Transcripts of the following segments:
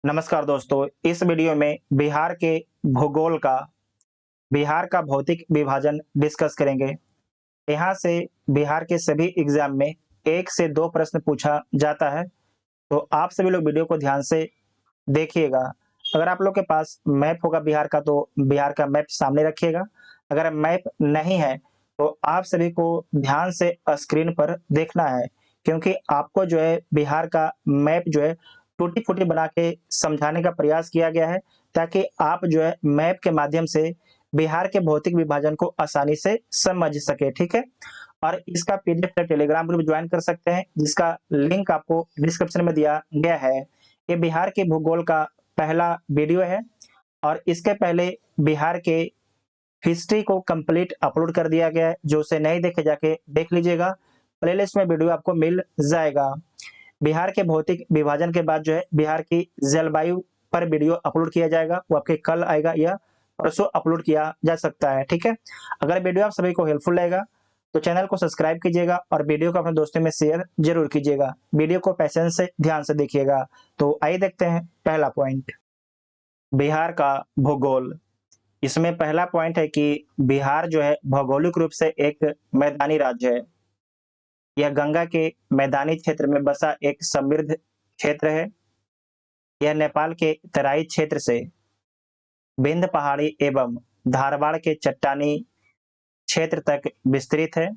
नमस्कार दोस्तों, इस वीडियो में बिहार का भौतिक विभाजन डिस्कस करेंगे। यहाँ से बिहार के सभी एग्जाम में 1 से 2 प्रश्न पूछा जाता है, तो आप सभी लोग वीडियो को ध्यान से देखिएगा। अगर आप लोग के पास मैप होगा बिहार का, तो बिहार का मैप सामने रखिएगा। अगर मैप नहीं है, तो आप सभी को ध्यान से स्क्रीन पर देखना है, क्योंकि आपको जो है बिहार का मैप जो है टूटी-फूटी बना के समझाने का प्रयास किया गया है, ताकि आप जो है मैप के माध्यम से बिहार के भौतिक विभाजन को आसानी से समझ सकें, ठीक है? और इसका पीडीएफ टेलीग्राम ग्रुप ज्वाइन कर सकते हैं, जिसका लिंक आपको डिस्क्रिप्शन में दिया गया है। ये बिहार के भूगोल का पहला वीडियो है और इसके पहले बिहार के हिस्ट्री को कंप्लीट अपलोड कर दिया गया है। जो उसे नहीं देखे जाके देख लीजिएगा, प्लेलिस्ट में वीडियो आपको मिल जाएगा। बिहार के भौतिक विभाजन के बाद जो है बिहार की जलवायु पर वीडियो अपलोड किया जाएगा, वो आपके कल आएगा या परसों अपलोड किया जा सकता है, ठीक है? अगर वीडियो आप सभी को हेल्पफुल लगेगा तो चैनल को सब्सक्राइब कीजिएगा और वीडियो को अपने दोस्तों में शेयर जरूर कीजिएगा। वीडियो को पेशेंस से ध्यान से देखिएगा। तो आइए देखते हैं पहला पॉइंट, बिहार का भूगोल। इसमें पहला पॉइंट है कि बिहार जो है भौगोलिक रूप से एक मैदानी राज्य है। यह गंगा के मैदानी क्षेत्र में बसा एक समृद्ध क्षेत्र है। यह नेपाल के तराई क्षेत्र से विंध्य पहाड़ी एवं धारवाड़ के चट्टानी क्षेत्र तक विस्तृत है।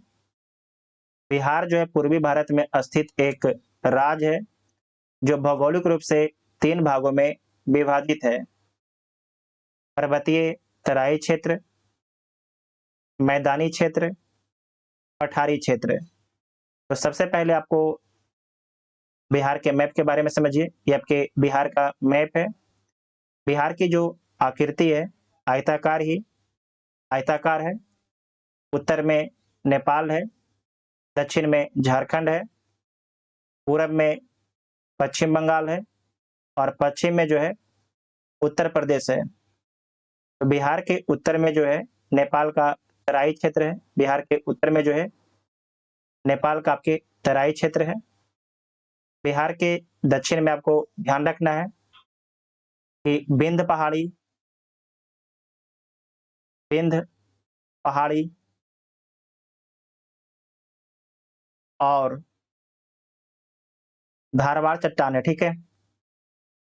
बिहार जो है पूर्वी भारत में स्थित एक राज्य है, जो भौगोलिक रूप से 3 भागों में विभाजित है: पर्वतीय तराई क्षेत्र, मैदानी क्षेत्र, पठारी क्षेत्र। तो सबसे पहले आपको बिहार के मैप के बारे में समझिए। ये आपके बिहार का मैप है। बिहार की जो आकृति है आयताकार ही आयताकार है। उत्तर में नेपाल है, दक्षिण में झारखंड है, पूरब में पश्चिम बंगाल है और पश्चिम में जो है उत्तर प्रदेश है। तो बिहार के उत्तर में जो है नेपाल का तराई क्षेत्र है। बिहार के उत्तर में जो है नेपाल का आपके तराई क्षेत्र है। बिहार के दक्षिण में आपको ध्यान रखना है कि विंध्य पहाड़ी और धारवाड़ चट्टान है, ठीक है?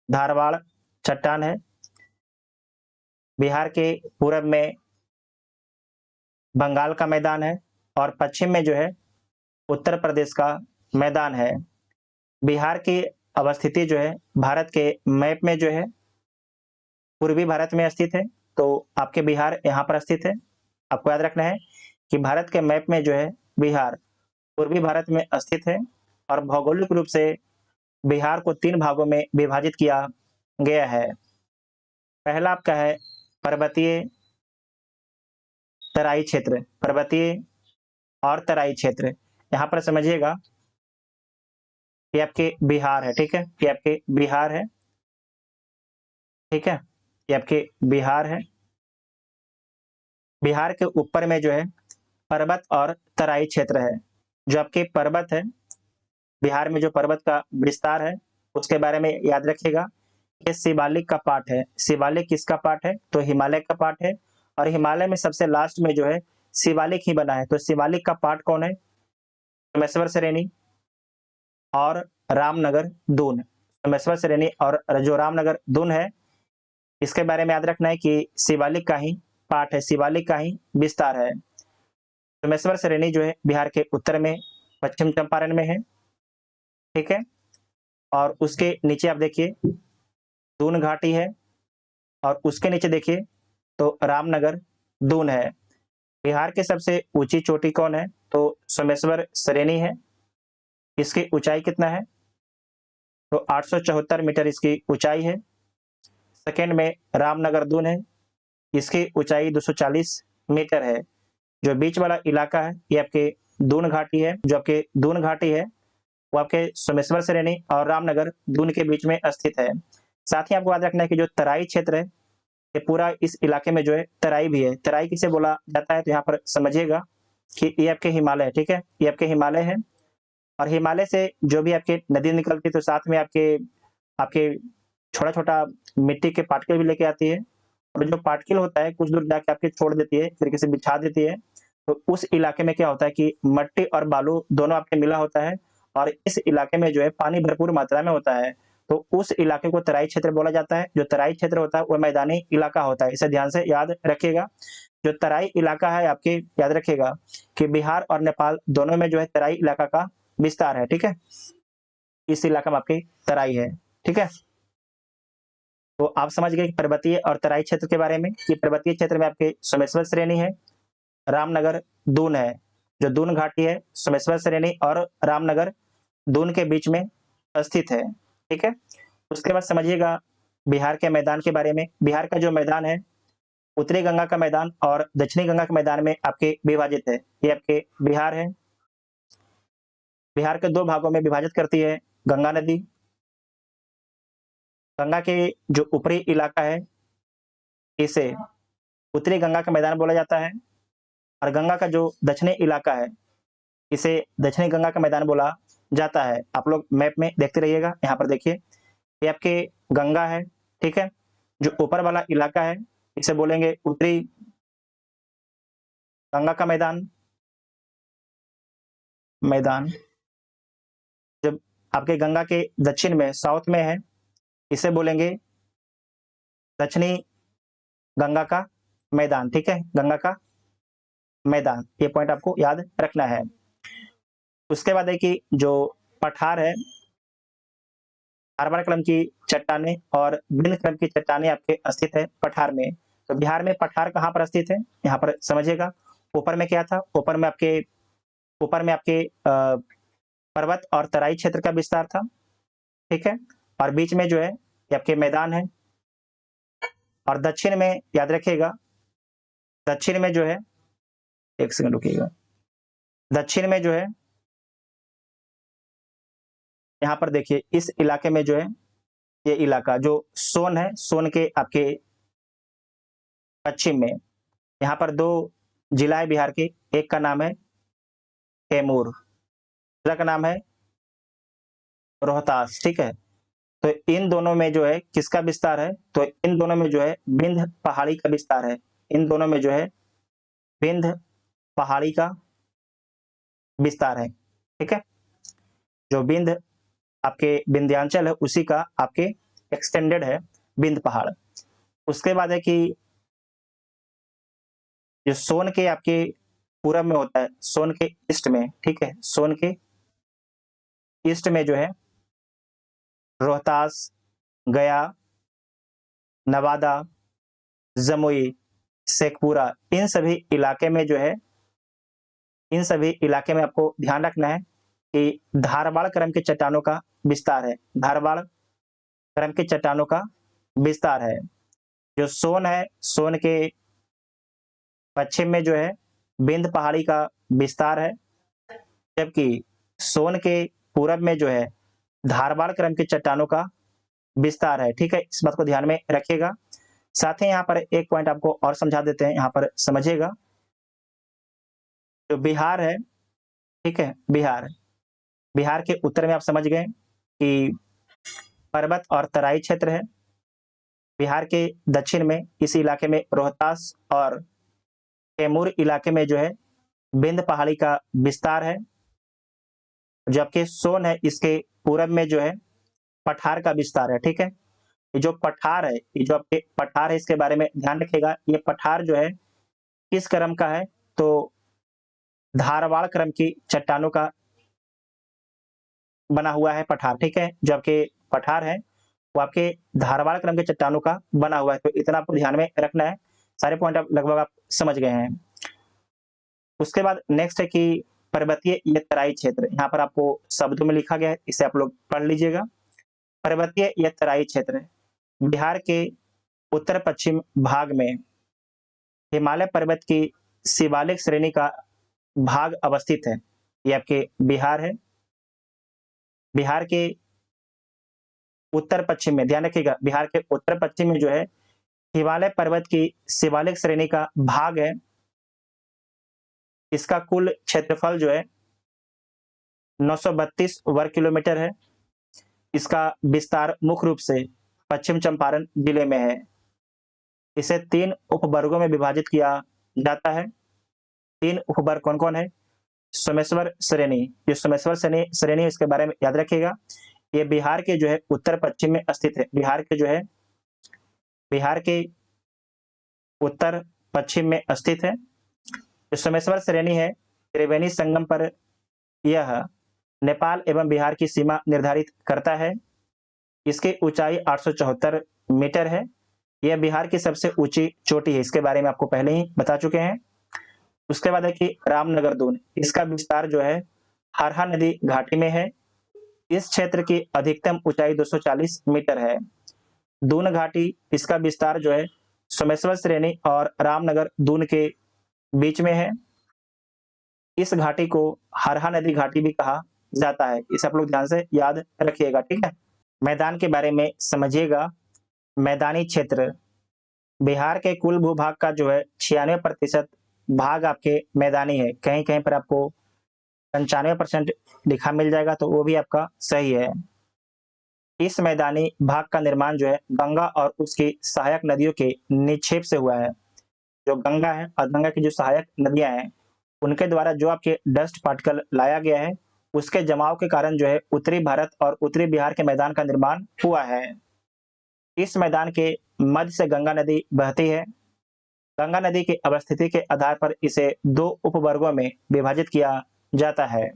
धारवाड़ चट्टान है। बिहार के पूरब में बंगाल का मैदान है और पश्चिम में जो है उत्तर प्रदेश का मैदान है। बिहार की अवस्थिति जो है भारत के मैप में जो है पूर्वी भारत में स्थित है। तो आपके बिहार यहाँ पर स्थित है। आपको याद रखना है कि भारत के मैप में जो है बिहार पूर्वी भारत में स्थित है और भौगोलिक रूप से बिहार को 3 भागों में विभाजित किया गया है। पहला आपका है पर्वतीय तराई क्षेत्र, पर्वतीय और तराई क्षेत्र। यहाँ पर समझिएगा, ये आपके बिहार है, ठीक है? ये आपके बिहार है, ठीक है? ये आपके बिहार है। बिहार के ऊपर में जो है पर्वत और तराई क्षेत्र है। जो आपके पर्वत है, बिहार में जो पर्वत का विस्तार है, उसके बारे में याद रखिएगा। ये शिवालिक का पार्ट है। शिवालिक किसका पार्ट है? तो हिमालय का पार्ट है और हिमालय में सबसे लास्ट में जो है शिवालिक ही बना है। तो शिवालिक का पार्ट कौन है? सोमेश्वर श्रेणी और रामनगर दून। सोमेश्वर श्रेणी और जो रामनगर दून है, इसके बारे में याद रखना है कि शिवालिक का ही पार्ट है, शिवालिक का ही विस्तार है। सोमेश्वर श्रेणी जो है बिहार के उत्तर में पश्चिम चंपारण में है, ठीक है? और उसके नीचे आप देखिए दून घाटी है और उसके नीचे देखिए तो रामनगर दून है। बिहार की सबसे ऊंची चोटी कौन है? तो सोमेश्वर श्रेणी है। इसकी ऊंचाई कितना है? तो 874 मीटर इसकी ऊंचाई है। सेकंड में रामनगर दून है, इसकी ऊंचाई 240 मीटर है। जो बीच वाला इलाका है ये आपके दून घाटी है। जो आपके दून घाटी है वो आपके सोमेश्वर श्रेणी और रामनगर दून के बीच में स्थित है। साथ ही आपको याद रखना है कि जो तराई क्षेत्र है, ये पूरा इस इलाके में जो है तराई भी है। तराई किसे बोला जाता है? तो यहाँ पर समझिएगा कि ये आपके हिमालय है, ठीक है? ये आपके हिमालय है और हिमालय से जो भी आपके नदी निकलती है, तो साथ में आपके आपके छोटा छोटा मिट्टी के पार्टिकल भी लेके आती है, और जो पार्टिकल होता है कुछ दूर जाके आपके छोड़ देती है, फिर किसी बिछा देती है। तो उस इलाके में क्या होता है कि मट्टी और बालू दोनों आपके मिला होता है, और इस इलाके में जो है पानी भरपूर मात्रा में होता है। तो उस इलाके को तराई क्षेत्र बोला जाता है। जो तराई क्षेत्र होता है वो मैदानी इलाका होता है, इसे ध्यान से याद रखिएगा। जो तराई इलाका है आपके, याद रखिएगा कि बिहार और नेपाल दोनों में जो है तराई इलाका का विस्तार है, ठीक है। इस इलाका में आपके तराई है, ठीक है। तो आप समझ गए पर्वतीय और तराई क्षेत्र के बारे में कि पर्वतीय क्षेत्र में आपके सोमेश्वर श्रेणी है, रामनगर, दून है। जो दून घाटी है, सोमेश्वर श्रेणी और रामनगर दून के बीच में स्थित है, ठीक है। उसके बाद समझिएगा बिहार के मैदान के बारे में। बिहार का जो मैदान है, उत्तरी गंगा का मैदान और दक्षिणी गंगा के मैदान में आपके विभाजित है। ये आपके बिहार है। बिहार के दो भागों में विभाजित करती है गंगा नदी। गंगा के जो ऊपरी इलाका है, इसे उत्तरी गंगा का मैदान बोला जाता है, और गंगा का जो दक्षिणी इलाका है, इसे दक्षिणी गंगा का मैदान बोला जाता है। आप लोग मैप में देखते रहिएगा। यहाँ पर देखिए, ये आपके गंगा है, ठीक है। जो ऊपर वाला इलाका है, इसे बोलेंगे उत्तरी गंगा का मैदान। मैदान जब आपके गंगा के दक्षिण में, साउथ में है, इसे बोलेंगे दक्षिणी गंगा का मैदान, ठीक है। गंगा का मैदान, ये पॉइंट आपको याद रखना है। उसके बाद है कि जो पठार है, हार्बर क्रम की चट्टाने और बिंद क्रम की चट्टाने आपके स्थित है पठार में। तो बिहार में पठार कहाँ पर स्थित है, यहाँ पर समझिएगा। ऊपर में क्या था, ऊपर में आपके पर्वत और तराई क्षेत्र का विस्तार था, ठीक है। और बीच में जो है ये आपके मैदान है, और दक्षिण में याद रखिएगा, दक्षिण में जो है, एक सेकंड रुकिएगा, दक्षिण में जो है, यहाँ पर देखिए इस इलाके में जो है, ये इलाका जो सोन है, सोन के आपके पश्चिम में, यहाँ पर दो जिला है बिहार के। एक का नाम है कैमूर, दूसरा का नाम है रोहतास, ठीक है। तो इन दोनों में जो है किसका विस्तार है, तो इन दोनों में जो है विंध्य पहाड़ी का विस्तार है। इन दोनों में जो है विंध्य पहाड़ी का विस्तार है, ठीक है। जो विंध्य आपके विंध्याचल है, उसी का आपके एक्सटेंडेड है विंध्य पहाड़। उसके बाद है कि जो सोन के आपके पूरब में होता है, सोन के ईस्ट में, ठीक है, सोन के ईस्ट में जो है रोहतास, गया, नवादा, जमुई, शेखपुरा, इन सभी इलाके में जो है, इन सभी इलाके में आपको ध्यान रखना है कि धारवाड़ क्रम के चट्टानों का विस्तार है। धारवाड़ क्रम के चट्टानों का विस्तार है। जो सोन है, सोन के पश्चिम में जो है विंध्य पहाड़ी का विस्तार है, जबकि सोन के पूरब में जो है धारवाड़ क्रम के चट्टानों का विस्तार है, ठीक है। इस बात को ध्यान में रखिएगा। साथ ही यहाँ पर एक पॉइंट आपको और समझा देते हैं, यहाँ पर समझिएगा। जो बिहार है, ठीक है, बिहार, बिहार के उत्तर में आप समझ गए कि पर्वत और तराई क्षेत्र है। बिहार के दक्षिण में इस इलाके में रोहतास और कैमूर इलाके में जो है विंध्य पहाड़ी का विस्तार है, जबकि सोन है, इसके पूरब में जो है पठार का विस्तार है, ठीक है। ये जो पठार है, ये जो आपके पठार है, इसके बारे में ध्यान रखिएगा। ये पठार जो है किस क्रम का है, तो धारवाड़ क्रम की चट्टानों का बना हुआ है पठार, ठीक है। जो आपके पठार है वो आपके धारवाड़ क्रम के चट्टानों का बना हुआ है। तो इतना आपको ध्यान में रखना है। सारे पॉइंट आप लगभग आप समझ गए हैं। उसके बाद नेक्स्ट है कि पर्वतीय या तराई क्षेत्र। यहाँ पर आपको शब्दों में लिखा गया है, इसे आप लोग पढ़ लीजिएगा। पर्वतीय या तराई क्षेत्र बिहार के उत्तर पश्चिम भाग में हिमालय पर्वत की शिवालिक श्रेणी का भाग अवस्थित है। ये आपके बिहार है। बिहार के उत्तर पश्चिम में, ध्यान रखिएगा, बिहार के उत्तर पश्चिम में जो है हिमालय पर्वत की शिवालिक श्रेणी का भाग है। इसका कुल क्षेत्रफल जो है 932 वर्ग किलोमीटर है। इसका विस्तार मुख्य रूप से पश्चिम चंपारण जिले में है। इसे 3 उपवर्गों में विभाजित किया जाता है। 3 उपवर्ग कौन-कौन है? सोमेश्वर श्रेणी, जो सोमेश्वर श्रेणी इसके बारे में याद रखिएगा। ये बिहार के जो है उत्तर पश्चिम में स्थित है। बिहार के उत्तर पश्चिम में स्थित है। जो सोमेश्वर श्रेणी है, त्रिवेणी संगम पर यह नेपाल एवं बिहार की सीमा निर्धारित करता है। इसकी ऊंचाई 874 मीटर है। यह बिहार की सबसे ऊंची चोटी है। इसके बारे में आपको पहले ही बता चुके हैं। उसके बाद है कि रामनगर दून, इसका विस्तार जो है हरहा नदी घाटी में है। इस क्षेत्र की अधिकतम ऊंचाई 240 मीटर है। दून घाटी, इसका विस्तार जो है सोमेश्वर श्रेणी और रामनगर दून के बीच में है। इस घाटी को हरहा नदी घाटी भी कहा जाता है। इसे आप लोग ध्यान से याद रखिएगा, ठीक है। मैदान के बारे में समझिएगा। मैदानी क्षेत्र, बिहार के कुल भूभाग का जो है 96% भाग आपके मैदानी है। कहीं कहीं पर आपको 95% लिखा मिल जाएगा, तो वो भी आपका सही है। इस मैदानी भाग का निर्माण जो है गंगा और उसकी सहायक नदियों के निक्षेप से हुआ है। जो गंगा है और गंगा की जो सहायक नदियां हैं, उनके द्वारा जो आपके डस्ट पार्टिकल लाया गया है, उसके जमाव के कारण जो है उत्तरी भारत और उत्तरी बिहार के मैदान का निर्माण हुआ है। इस मैदान के मध्य से गंगा नदी बहती है। गंगा नदी की अवस्थिति के आधार पर इसे 2 उपवर्गों में विभाजित किया जाता है,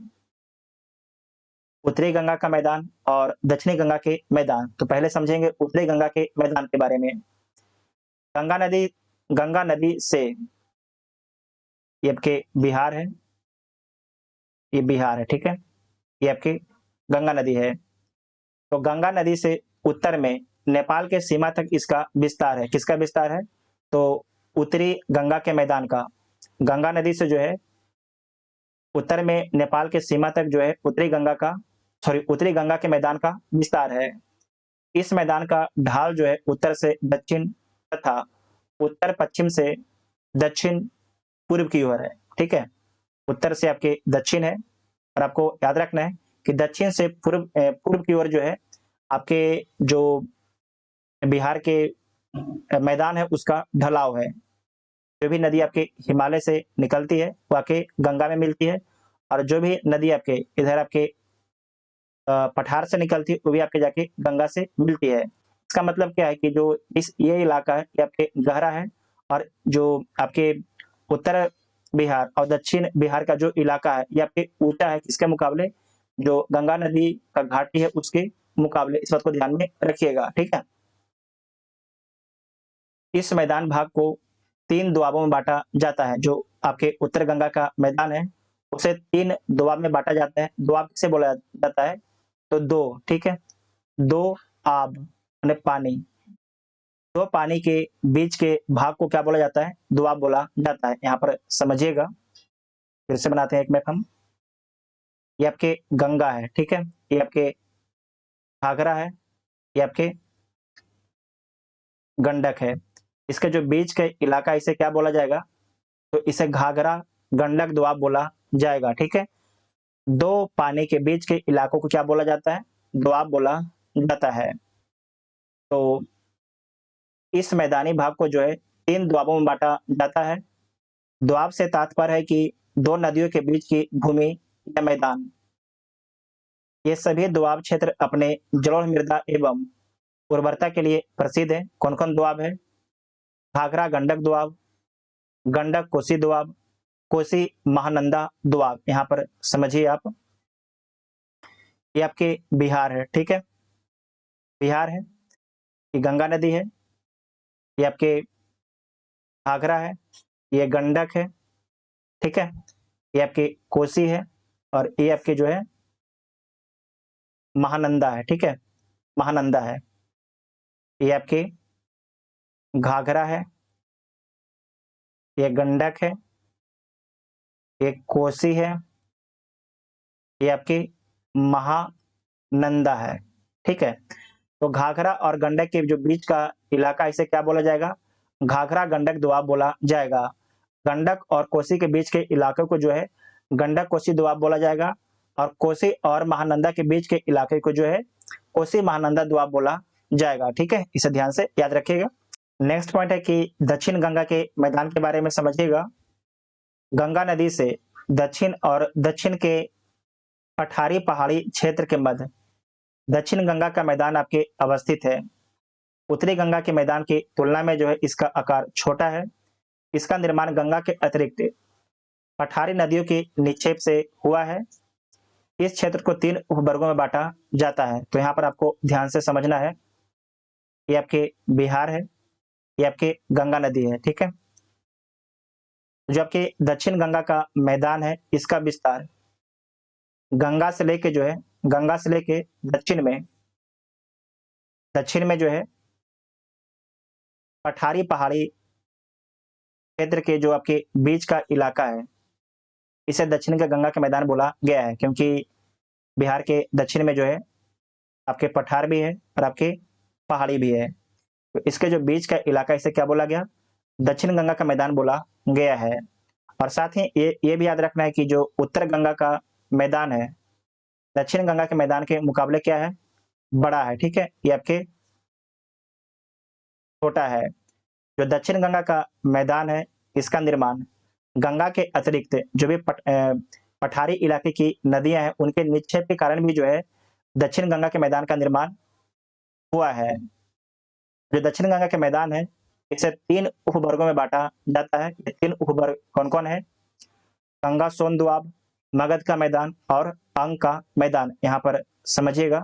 उत्तरी गंगा का मैदान और दक्षिणी गंगा के मैदान। तो पहले समझेंगे उत्तरी गंगा के मैदान के बारे में। गंगा नदी से ये आपके बिहार है, ये बिहार है, ठीक है। ये आपकी गंगा नदी है। तो गंगा नदी से उत्तर में नेपाल के सीमा तक इसका विस्तार है। किसका विस्तार है? तो उत्तरी गंगा के मैदान का। गंगा नदी से जो है उत्तर में नेपाल के सीमा तक जो है उत्तरी गंगा के मैदान का विस्तार है। इस मैदान का ढाल जो है उत्तर से दक्षिण तथा उत्तर पश्चिम से दक्षिण पूर्व की ओर है, ठीक है। उत्तर से आपके दक्षिण है, और आपको याद रखना है कि दक्षिण से पूर्व की ओर जो है आपके जो बिहार के मैदान है, उसका ढलाव है। जो भी नदी आपके हिमालय से निकलती है वो आके गंगा में मिलती है, और जो भी नदी आपके इधर आपके पठार से निकलती है वो भी आपके जाके गंगा से मिलती है। इसका मतलब क्या है कि जो ये इलाका है ये आपके गहरा है, और जो आपके उत्तर बिहार और दक्षिण बिहार का जो इलाका है ये आपके ऊंचा है। किसके मुकाबले? जो गंगा नदी का घाटी है उसके मुकाबले। इस बात को ध्यान में रखिएगा, ठीक है। इस मैदान भाग को 3 दोआबों में बांटा जाता है। जो आपके उत्तर गंगा का मैदान है उसे 3 दोआब में बांटा जाता है। दोआब किसे बोला जाता है? तो 2, ठीक है। 2 आब यानी पानी, 2 पानी के बीच के भाग को क्या बोला जाता है? दोआब बोला जाता है। यहाँ पर समझिएगा, फिर से बनाते हैं एक मैप हम। ये आपके गंगा है, ठीक है। ये आपके घाघरा है, ये आपके गंडक है। इसके जो बीच का इलाका इसे क्या बोला जाएगा? तो इसे घाघरा गंडक दोआब बोला जाएगा, ठीक है। 2 पानी के बीच के इलाकों को क्या बोला जाता है? दोआब बोला जाता है। तो इस मैदानी भाग को जो है 3 दोआबों में बांटा जाता है। दोआब से तात्पर्य है कि 2 नदियों के बीच की भूमि या मैदान। ये सभी दोआब क्षेत्र अपने जलोढ़ मृदा एवं उर्वरता के लिए प्रसिद्ध है। कौन कौन दोआब है? घाघरा गंडक दोआब, गंडक कोसी दोआब, कोसी महानंदा दोआब। यहाँ पर समझिए आप, ये आपके बिहार है, ठीक है। बिहार है, ये गंगा नदी है, ये आपके घाघरा है, ये गंडक है, ठीक है। ये आपके कोसी है, और ये आपके जो है महानंदा है, ठीक है। महानंदा है। ये आपके घाघरा है, ये गंडक है, ये कोसी है, ये आपकी महानंदा है, ठीक है। तो घाघरा और गंडक के जो बीच का इलाका इसे क्या बोला जाएगा? घाघरा गंडक दोआब बोला जाएगा। गंडक और कोसी के बीच के इलाके को जो है गंडक कोसी दोआब बोला जाएगा, और कोसी और महानंदा के बीच के इलाके को जो है कोसी महानंदा दोआब बोला जाएगा। ठीक है, इसे ध्यान से याद रखिएगा। नेक्स्ट पॉइंट है कि दक्षिण गंगा के मैदान के बारे में समझिएगा। गंगा नदी से दक्षिण के पठारी पहाड़ी क्षेत्र के मध्य दक्षिण गंगा का मैदान आपके अवस्थित है। उत्तरी गंगा के मैदान की तुलना में जो है इसका आकार छोटा है। इसका निर्माण गंगा के अतिरिक्त पठारी नदियों के निक्षेप से हुआ है। इस क्षेत्र को 3 उपवर्गों में बांटा जाता है। तो यहाँ पर आपको ध्यान से समझना है। ये आपके बिहार है, ये आपके गंगा नदी है। ठीक है, जो आपके दक्षिण गंगा का मैदान है, इसका विस्तार गंगा से लेके दक्षिण में जो है पठारी पहाड़ी क्षेत्र के जो आपके बीच का इलाका है, इसे दक्षिण के गंगा के मैदान बोला गया है, क्योंकि बिहार के दक्षिण में जो है आपके पठार भी है और आपके पहाड़ी भी है। तो इसके जो बीच का इलाका, इसे क्या बोला गया? दक्षिण गंगा का मैदान बोला गया है। और साथ ही ये भी याद रखना है कि जो उत्तर गंगा का मैदान है, दक्षिण गंगा के मैदान के मुकाबले क्या है? बड़ा है। ठीक है, ये आपके छोटा है। जो दक्षिण गंगा का मैदान है, इसका निर्माण गंगा के अतिरिक्त जो भी पठारी इलाके की नदियां हैं, उनके निक्षेप के कारण भी जो है दक्षिण गंगा के मैदान का निर्माण हुआ है। जो दक्षिण गंगा के मैदान है, इसे 3 उपवर्गों में बांटा जाता है। ये 3 उपवर्ग कौन-कौन है? गंगा सोन दोआब, मगध का मैदान और अंग का मैदान। यहाँ पर समझिएगा,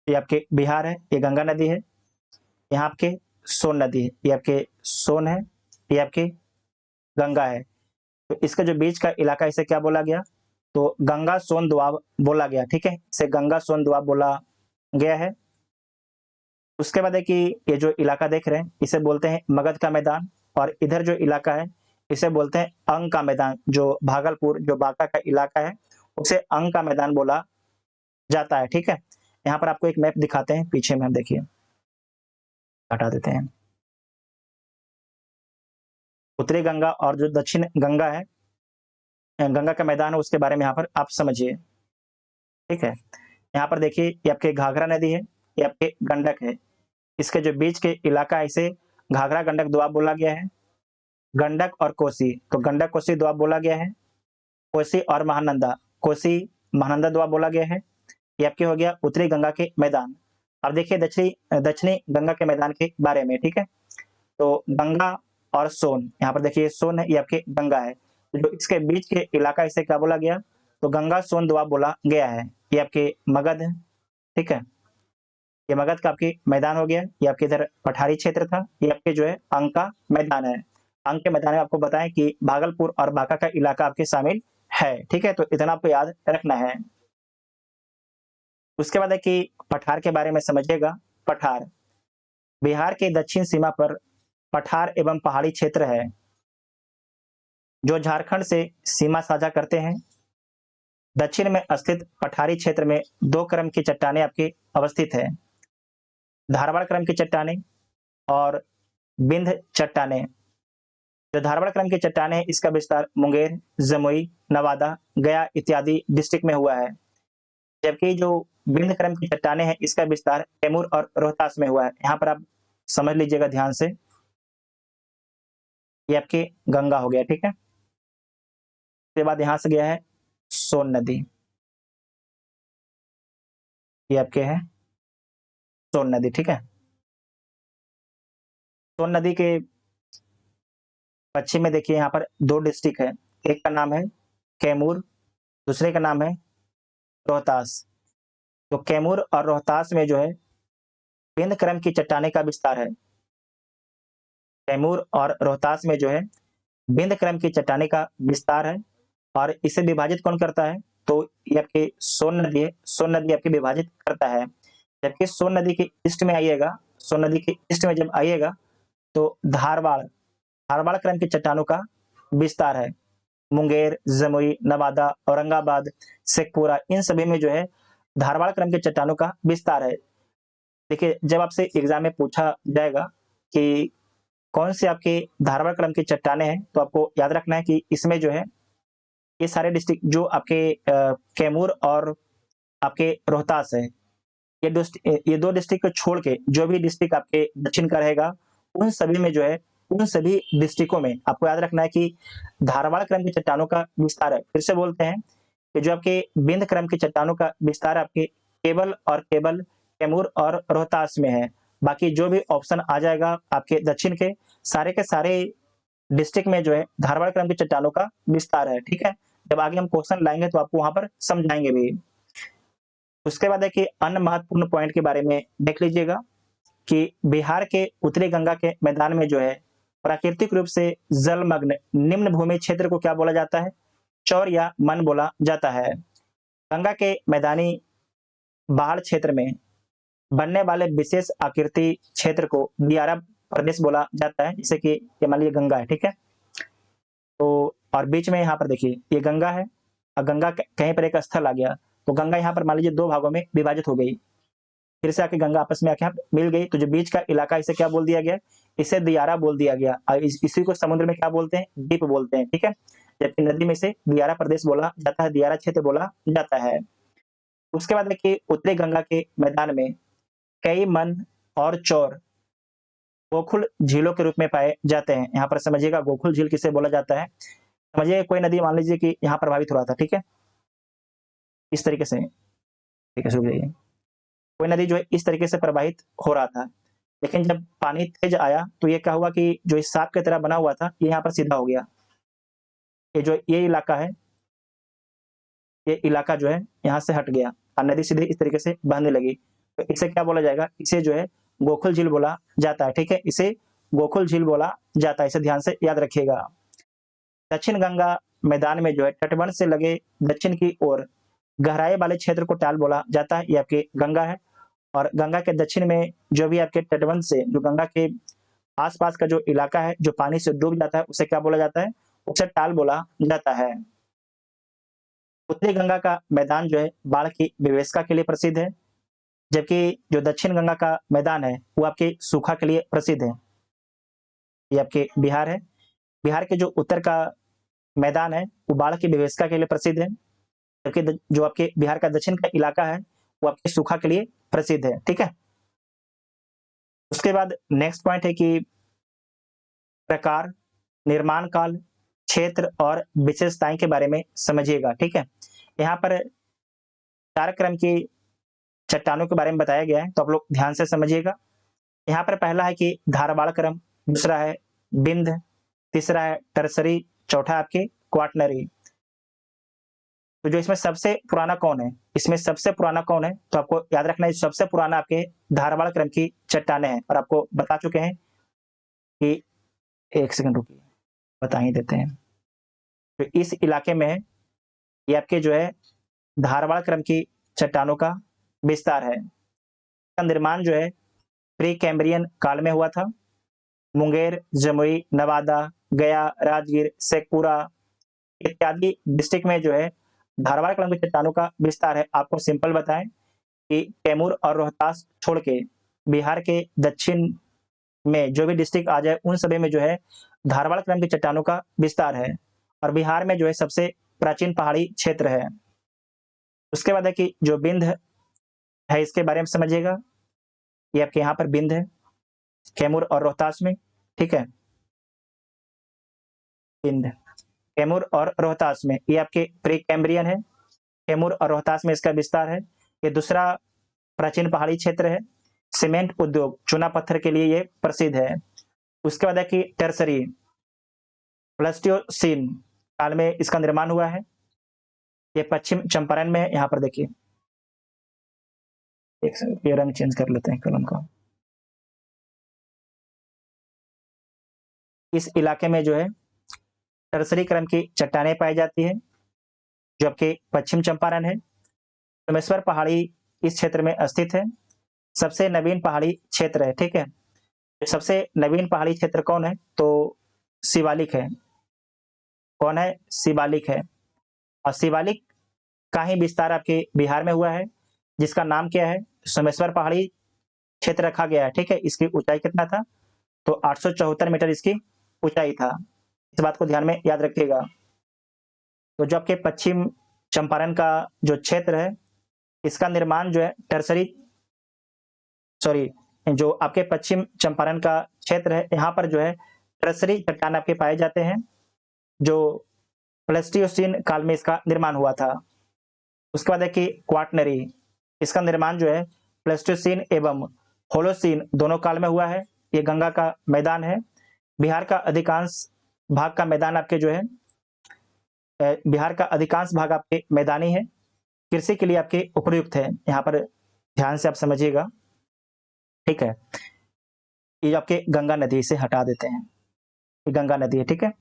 ये आपके बिहार है, ये गंगा नदी है, यहाँ आपके सोन नदी है, ये आपके सोन है, ये आपके गंगा है। तो इसका जो बीच का इलाका, इसे क्या बोला गया? तो गंगा सोन दोआब बोला गया। ठीक है, इसे गंगा सोन दोआब बोला गया है। उसके बाद है कि ये जो इलाका देख रहे हैं, इसे बोलते हैं मगध का मैदान, और इधर जो इलाका है, इसे बोलते हैं अंग का मैदान। जो भागलपुर, जो बांका का इलाका है, उसे अंग का मैदान बोला जाता है। ठीक है, यहाँ पर आपको एक मैप दिखाते हैं, पीछे में हम देखिए, हटा देते हैं। उत्तरी गंगा और जो दक्षिण गंगा है, गंगा का मैदान है, उसके बारे में यहाँ पर आप समझिए। ठीक है, यहाँ पर देखिए, ये आपके घाघरा नदी है, ये आपके गंडक है। इसके जो बीच के इलाका है, इसे घाघरा गंडक दोआब बोला गया है। गंडक और कोसी, तो गंडक कोसी दोआब बोला गया है। कोसी और महानंदा, कोसी महानंदा दोआब बोला गया है। ये आपके हो गया उत्तरी गंगा के मैदान। अब देखिए दक्षिणी गंगा के मैदान के बारे में। ठीक है, तो गंगा और सोन, यहाँ पर देखिए सोन है, ये आपके गंगा है। जो इसके बीच के इलाका, इसे क्या बोला गया? तो गंगा सोन दोआब बोला गया है। ये आपके मगध है। ठीक है, ये मगध का आपके मैदान हो गया। ये आपके इधर पठारी क्षेत्र था, ये आपके जो है अंग का मैदान है। अंग के मैदान में आपको बताएं कि भागलपुर और बांका का इलाका आपके शामिल है। ठीक है, तो इतना आपको याद रखना है। उसके बाद है कि पठार के बारे में समझिएगा। पठार बिहार के दक्षिण सीमा पर पठार एवं पहाड़ी क्षेत्र है, जो झारखंड से सीमा साझा करते हैं। दक्षिण में स्थित पठारी क्षेत्र में 2 क्रम की चट्टानें आपकी अवस्थित है, धारवाड़ क्रम की चट्टानें और बिंद चट्टानें। जो धारवाड़ क्रम की चट्टानें हैं, इसका विस्तार मुंगेर, जमुई, नवादा, गया इत्यादि डिस्ट्रिक्ट में हुआ है। जबकि जो बिंद क्रम की चट्टानें हैं, इसका विस्तार कैमूर और रोहतास में हुआ है। यहाँ पर आप समझ लीजिएगा ध्यान से, ये आपकी गंगा हो गया। ठीक है, उसके बाद यहाँ से गया है सोन नदी, ये आपके है सोन नदी। ठीक है, सोन नदी के पश्चिम में देखिए, यहाँ पर 2 डिस्ट्रिक्ट है, एक का नाम है कैमूर, दूसरे का नाम है रोहतास। तो कैमूर और रोहतास में जो है बिंद क्रम की चट्टाने का विस्तार है। कैमूर और रोहतास में जो है बिंद क्रम की चट्टाने का विस्तार है, और इसे विभाजित कौन करता है? तो ये आपकी सोन नदी है, सोन नदी आपकी विभाजित करता है। जबकि सोन नदी के ईस्ट में आइएगा, सोन नदी के ईस्ट में जब आइएगा, तो धारवाड़ क्रम की चट्टानों का विस्तार है। मुंगेर, जमुई, नवादा, औरंगाबाद, शेखपुरा, इन सभी में जो है धारवाड़ क्रम के चट्टानों का विस्तार है। देखिए, जब आपसे एग्जाम में पूछा जाएगा कि कौन से आपके धारवाड़ क्रम की चट्टानें हैं, तो आपको याद रखना है कि इसमें जो है ये सारे डिस्ट्रिक्ट जो आपके कैमूर और आपके रोहतास है, ये दो डिस्ट्रिक्ट को छोड़ के जो भी डिस्ट्रिक्ट आपके दक्षिण का रहेगा, उन सभी में जो है, उन सभी डिस्ट्रिक्टों में आपको याद रखना है कि धारवाड़ क्रम की चट्टानों का विस्तार है। फिर से बोलते हैं कि जो आपके विंध्य क्रम की चट्टानों का विस्तार आपके केवल कैमूर और रोहतास में है। बाकी जो भी ऑप्शन आ जाएगा आपके दक्षिण के सारे डिस्ट्रिक्ट में जो है धारवाड़ क्रम की चट्टानों का विस्तार है। ठीक है, जब आगे हम क्वेश्चन लाएंगे तो आपको वहां पर समझाएंगे भी। उसके बाद है कि अन्य महत्वपूर्ण पॉइंट के बारे में देख लीजिएगा कि बिहार के उत्तरी गंगा के मैदान में जो है प्राकृतिक रूप से जलमग्न निम्न भूमि क्षेत्र को क्या बोला जाता है? चौर या मन बोला जाता है। गंगा के मैदानी बाढ़ क्षेत्र में बनने वाले विशेष आकृति क्षेत्र को दियारा प्रदेश बोला जाता है। जैसे कि ये मान लीजिए गंगा है, ठीक है, तो और बीच में यहाँ पर देखिए ये गंगा है और गंगा कहीं पर एक स्थल आ गया, तो गंगा यहाँ पर मान लीजिए दो भागों में विभाजित हो गई, फिर से आके गंगा आपस में आके मिल गई, तो जो बीच का इलाका इसे क्या बोल दिया गया? इसे दियारा बोल दिया गया। और इसी को समुद्र में क्या बोलते हैं? द्वीप बोलते हैं। ठीक है, जबकि नदी में इसे दियारा प्रदेश बोला जाता है, दियारा क्षेत्र बोला जाता है। उसके बाद देखिए उत्तरी गंगा के मैदान में कई मन और चौर गोकुल झीलों के रूप में पाए जाते हैं। यहाँ पर समझिएगा गोकुल झील किसे बोला जाता है। समझिए कोई नदी मान लीजिए कि यहाँ प्रभावित हो रहा था, ठीक है, इस तरीके से, ठीक है, सुन जाइए, कोई नदी जो है इस तरीके से प्रवाहित हो रहा था, लेकिन जब पानी तेज आया तो ये क्या हुआ कि जो इस सांप की तरह बना हुआ था ये यहाँ पर सीधा हो गया। ये इलाका है, ये इलाका जो है यहाँ से हट गया और नदी सीधे इस तरीके से बहने लगी, तो इसे क्या बोला जाएगा? इसे जो है गोकुल झील बोला जाता है। ठीक है, इसे गोकुल झील बोला जाता है, इसे ध्यान से याद रखिएगा। दक्षिण गंगा मैदान में जो है तटबंध से लगे दक्षिण की ओर गहराई वाले क्षेत्र को टाल बोला जाता है। ये आपकी गंगा है और गंगा के दक्षिण में जो भी आपके तटबंध से जो गंगा के आसपास का जो इलाका है जो पानी से डूब जाता है उसे क्या बोला जाता है? उसे टाल बोला जाता है। उत्तरी गंगा का मैदान जो है बाढ़ की विवेशिका के लिए प्रसिद्ध है, जबकि जो दक्षिण गंगा का मैदान है वो आपके सूखा के लिए प्रसिद्ध है। ये आपके बिहार है, बिहार के जो उत्तर का मैदान है वो बाढ़ की विवेशिका के लिए प्रसिद्ध है, जबकि जो आपके बिहार का दक्षिण का इलाका है वो आपके सूखा के लिए प्रसिद्ध है। ठीक है, उसके बाद नेक्स्ट पॉइंट है कि प्रकार, निर्माण काल, क्षेत्र और विशेषताएं के बारे में समझिएगा। ठीक है, यहाँ पर 4 क्रम की चट्टानों के बारे में बताया गया है, तो आप लोग ध्यान से समझिएगा। यहाँ पर पहला है कि धारवाड़ क्रम, दूसरा है बिंद, तीसरा है टर्सरी, चौथा आपके क्वाटनरी। तो जो इसमें सबसे पुराना कौन है? इसमें सबसे पुराना कौन है? तो आपको याद रखना है सबसे पुराना आपके धारवाड़ क्रम की चट्टानें हैं, और आपको बता चुके हैं कि एक सेकंड रुकिए, बता ही देते हैं। तो इस इलाके में है ये आपके जो है धारवाड़ क्रम की चट्टानों का विस्तार है। इसका निर्माण जो है प्री कैम्ब्रियन काल में हुआ था। मुंगेर, जमुई, नवादा, गया, राजगीर, शेखपुरा इत्यादि डिस्ट्रिक्ट में जो है धारवाड़ क्रम की चट्टानों का विस्तार है। आपको सिंपल बताएं कि कैमूर और रोहतास छोड़ के बिहार के दक्षिण में जो भी डिस्ट्रिक्ट आ जाए उन सभी में जो है धारवाड़ क्रम की चट्टानों का विस्तार है, और बिहार में जो है सबसे प्राचीन पहाड़ी क्षेत्र है। उसके बाद है कि जो बिंद है इसके बारे में समझिएगा। ये आपके यहाँ पर बिंद है कैमूर और रोहतास में। ठीक है, बिंद कैमूर और रोहतास में ये आपके प्री कैम्ब्रियन है। कैमूर और रोहतास में इसका विस्तार है। ये दूसरा प्राचीन पहाड़ी क्षेत्र है। सीमेंट उद्योग, चूना पत्थर के लिए ये प्रसिद्ध है। उसके बाद है कि टर्सरी प्लास्टियोसीन काल में इसका निर्माण हुआ है। ये पश्चिम चंपारण में है। यहाँ पर देखिए, एक सेकंड, ये रंग चेंज कर लेते हैं कलम का। इस इलाके में जो है टर्सरी क्रम की चट्टानें पाई जाती है, जो आपके पश्चिम चंपारण है। सोमेश्वर पहाड़ी इस क्षेत्र में स्थित है, सबसे नवीन पहाड़ी क्षेत्र है। ठीक है, सबसे नवीन पहाड़ी क्षेत्र कौन है? तो शिवालिक है। कौन है? शिवालिक है। और शिवालिक का ही विस्तार आपके बिहार में हुआ है, जिसका नाम क्या है? सोमेश्वर पहाड़ी क्षेत्र रखा गया है। ठीक है, इसकी ऊंचाई कितना था? तो 874 मीटर इसकी ऊंचाई था। इस बात को ध्यान में याद रखिएगा। तो जो आपके पश्चिम चंपारण का जो क्षेत्र है इसका निर्माण जो है टर्सरी सॉरी, जो आपके पश्चिम चंपारण का क्षेत्र है, यहाँ पर जो है टर्सरी चट्टान आपके पाए जाते हैं, जो प्लेस्टोसीन काल में इसका निर्माण हुआ था। उसके बाद है कि क्वाटनरी, इसका निर्माण जो है प्लेस्टोसीन एवं होलोसीन दोनों काल में हुआ है। ये गंगा का मैदान है। बिहार का अधिकांश भाग का मैदान आपके जो है बिहार का अधिकांश भाग आपके मैदानी है, कृषि के लिए आपके उपयुक्त है। यहाँ पर ध्यान से आप समझिएगा, ठीक है। ये आपके गंगा नदी से हटा देते हैं, ये गंगा नदी है, ठीक है।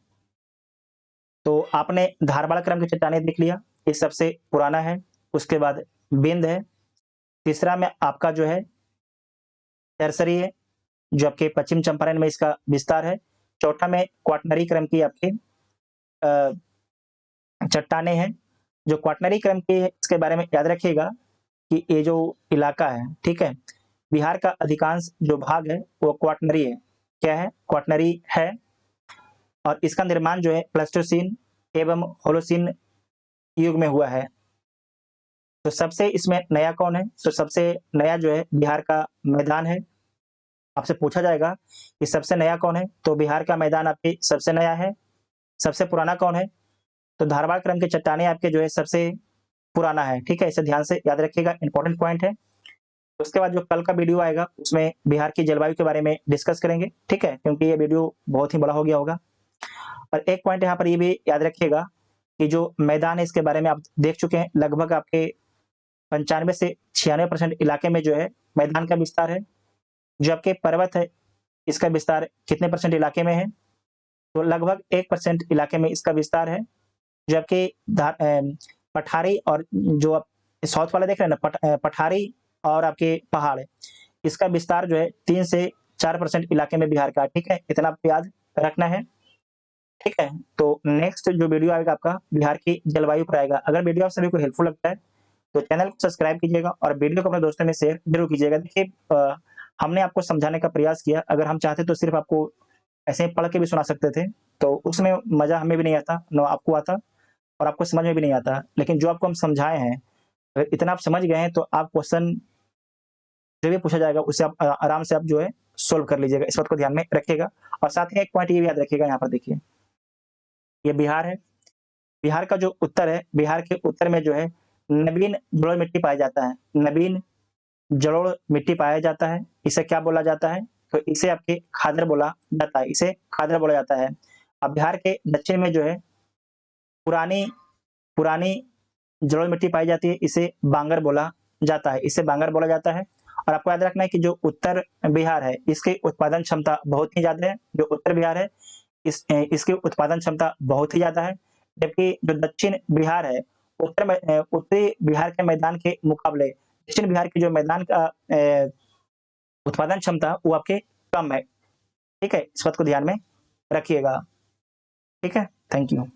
तो आपने धारवाड़ क्रम की चट्टानें देख लिया, ये सबसे पुराना है। उसके बाद बिंद है, तीसरा में आपका जो है टर्सरी है, जो आपके पश्चिम चंपारण में इसका विस्तार है। चौथा में क्वाटनरी क्रम की आपके चट्टानें हैं। जो क्वाटनरी क्रम की है, इसके बारे में याद रखिएगा कि ये जो इलाका है, ठीक है, बिहार का अधिकांश जो भाग है वो क्वाटनरी है। क्या है? क्वाटनरी है। और इसका निर्माण जो है प्लेस्टोसीन एवं होलोसीन युग में हुआ है। तो सबसे इसमें नया कौन है? तो सबसे नया जो है बिहार का मैदान है। आपसे पूछा जाएगा कि सबसे नया कौन है, तो बिहार का मैदान आपके सबसे नया है। सबसे पुराना कौन है? तो धारवाड़ क्रम के चट्टानें आपके जो है सबसे पुराना है, ठीक है। इसे ध्यान से याद रखिएगा, इंपॉर्टेंट पॉइंट है। उसके बाद जो कल का वीडियो आएगा उसमें बिहार की जलवायु के बारे में डिस्कस करेंगे, ठीक है, क्योंकि ये वीडियो बहुत ही बड़ा हो गया होगा। और एक पॉइंट यहाँ पर ये भी याद रखिएगा कि जो मैदान है इसके बारे में आप देख चुके हैं, लगभग आपके 95 से 96% इलाके में जो है मैदान का विस्तार है। जो आपके पर्वत है इसका विस्तार कितने परसेंट इलाके में है? तो लगभग 1% इलाके में इसका विस्तार है। जो आपके पठारी और जो आप साउथ वाला देख रहे हैं ना, पठारी और आपके पहाड़, इसका विस्तार जो है 3 से 4% इलाके में बिहार का, ठीक है। इतना आपको याद रखना है, ठीक है। तो नेक्स्ट जो वीडियो आएगा आपका बिहार की जलवायु पर आएगा। अगर वीडियो आप सभी को हेल्पफुल लगता है तो चैनल को सब्सक्राइब कीजिएगा और वीडियो को अपने दोस्तों में शेयर जरूर कीजिएगा। देखिए, हमने आपको समझाने का प्रयास किया। अगर हम चाहते तो सिर्फ आपको ऐसे ही पढ़ के भी सुना सकते थे, तो उसमें मजा हमें भी नहीं आता, न आपको आता और आपको समझ में भी नहीं आता। लेकिन जो आपको हम समझाए हैं, अगर इतना आप समझ गए हैं तो आप क्वेश्चन जो भी पूछा जाएगा उसे आप आराम से आप जो है सोल्व कर लीजिएगा। इस बात को ध्यान में रखिएगा। और साथ ही एक पॉइंट ये भी याद रखिएगा, यहाँ पर देखिए, ये बिहार है। बिहार का जो उत्तर है, बिहार के उत्तर में जो है नवीन जलोढ़ मिट्टी पाया जाता है। नवीन जलोढ़ मिट्टी पाया जाता है। इसे क्या बोला जाता है? तो इसे आपके खादर बोला जाता है। इसे खादर बोला जाता है। अब बिहार के दक्षिण में जो है पुरानी पुरानी जलोढ़ मिट्टी पाई जाती है। इसे बांगर बोला जाता है। इसे बांगर बोला जाता है। और आपको याद रखना है कि जो उत्तर बिहार है इसकी उत्पादन क्षमता बहुत ही ज्यादा है। जो उत्तर बिहार है इसकी उत्पादन क्षमता बहुत ही ज्यादा है। जबकि जो दक्षिण बिहार है, उत्तरी बिहार के मैदान के मुकाबले दक्षिण बिहार के जो मैदान का उत्पादन क्षमता वो आपके कम है, ठीक है। इस बात को ध्यान में रखिएगा, ठीक है। Thank you.